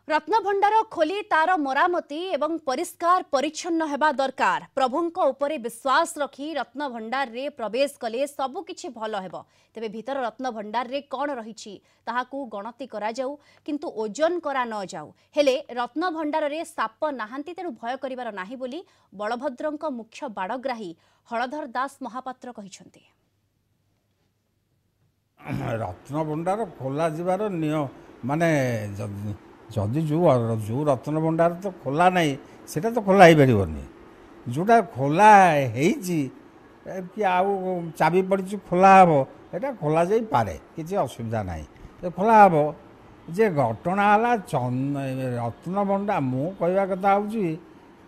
रत्नभंडार खोली तार मरामती एवं परिष्कार परिच्छन्न हेबा दरकार। प्रभुंक उपरे विश्वास रखी रत्नभंडार रे प्रवेश कले सबुकिछि भल हेबो। तेबे भीतर रत्नभंडार रे कौन रहिछि ताहाकू गणति करा जाऊ, किंतु ओजन करा न जाऊ। हेले रत्नभंडार रे साप नाहांती, तेणु भय करिवार नाही बोली बलभद्रंक मुख्य बाड़ग्राही हलधर दास महापात्र कहिसंती। रत्नभंडार खोला जीवार नियम माने जदि जो रत्न भंडार तो खोला नहीं सेटा तो खोला ही पारिबनी। जोटा खोला हेइची कि आउ चाबी पड़ी खोला हम एटा खोला जाई पारे, किसी असुविधा नहीं, तो खोला हम। जे घटना है रत्न भंडार मु कहवा कथा हूँ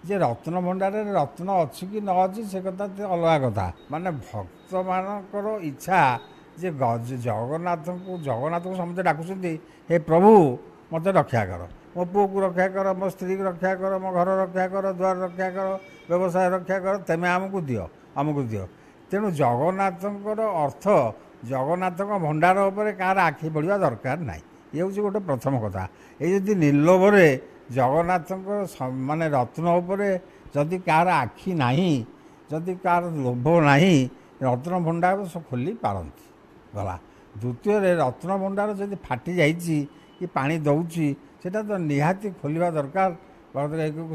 जे रत्न भंडार रत्न अच्छी कि न अच्छी से कथा अलग कथा। माने भक्त मानकर इच्छा जे जगन्नाथ को समझे डाकुଛନ୍ତି हे प्रभु मत रक्षा कर, मो पुओ को रक्षा कर, मो स्त्री को रक्षा कर, मो घर रक्षा कर, द्वार रक्षा कर, व्यवसाय रक्षा कर, तेमे आमको दियो। तेणु जगन्नाथंकर अर्थ जगन्नाथ भंडार उपर कार आखि पड़ा दरकार ना। ये हूँ गोटे प्रथम कथा। ये जदि निर्लोभरे जगन्नाथ माने रत्न उपरे जदि कार आखि नाही, जदि कार लोभ नाही, रत्न भंडार सब खोली पारती गला। द्वितीय रत्न भंडार जदि फाटी जाइए कि पानी दौची सेटा तो निहाती खोलिबा दरकार।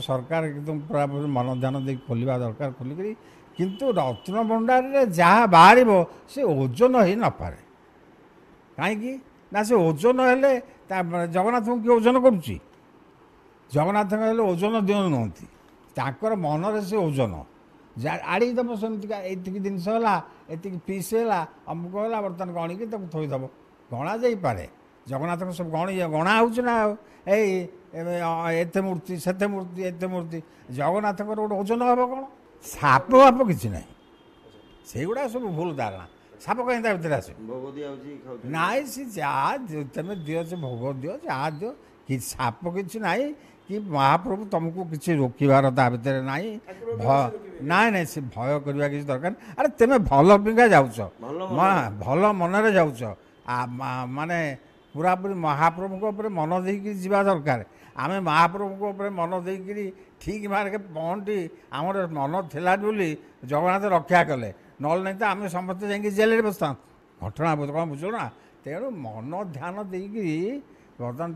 सरकार एकदम पूरा मन ध्यान दे खोलिबा दरकार। खोलिक किंतु रत्न भंडार रे जहाँ बाहर से ओजन हो न पारे। कहीं ना से ओजन हेले जगन्नाथ को किए ओजन करुच्ची? जगन्नाथ ओजन दिउ नुहति, ताकर मनरे से ओजन आड़ी दब सेमतिका एतिक जिनस है, एतिक पीस है, अमुक है, बर्तमान गणिकी थोईदेव गणा जापे। जगन्नाथ सब गणा हो एते मूर्ति सेते मूर्ति एते मूर्ति, जगन्नाथ गोटे ओजन हम कौन? साप फाप कि ना, से गुड़ा सब भूल धारणा। साप कहीं भर आस ना, सी जहाँ तुम दियो से भोग दियो जहाँ दियो कि साप कि ना कि महाप्रभु तुमको किसी रोकबार ता भर ना ना से भय करवा किसी दरकार। अरे तुम भल पिंगा जाऊच, भल मनरे जाऊच, माने पूरापूरी महाप्रभु को मन देकी जावा दरकार। आम महाप्रभु को मन देकरी ठीक मार्ग पहुँची आमर मन थिला बोली जगन्नाथ रक्षा कले, नल नहीं तो आम समस्त जा जेल बसता घटना कौन बुझ ना। तेणु मन ध्यान देकरी बर्तमान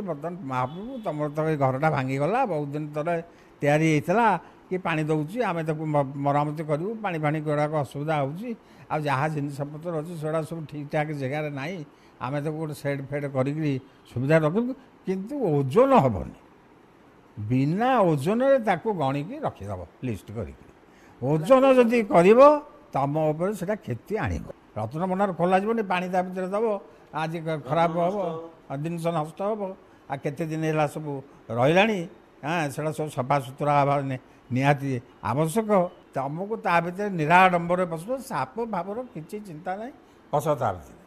बर्तमान महाप्रभु तुम तो घरटा भांगीगला, बहुत दिन तले तैयारी होता कि पानी दौची, आम मरामती करूँ, पानी फाणी गुड़ाक असुविधा होगी। आ जहाँ जिनपतर अच्छी सेटा सब ठीक ठाक जगार ना, आम तो गोटे सेड फेड करी सुविधा रखू, किंतु ओजन हेनी। बिना ओजन गणिकी रखीदेव लिस्ट कर। ओजन जदि कर तुम उपर से क्षति आण। रत्न भंडार खोल जानी, पानी ता भर दब, आज खराब हम, जिनस नष्ट हम, आ केते दिन है सब रहा। हाँ से सब सफा सुतरा निहाती आवश्यक। तुमको ता भर निराडंबर बस, साप भावर किसी चिंता ना, बस ता भर।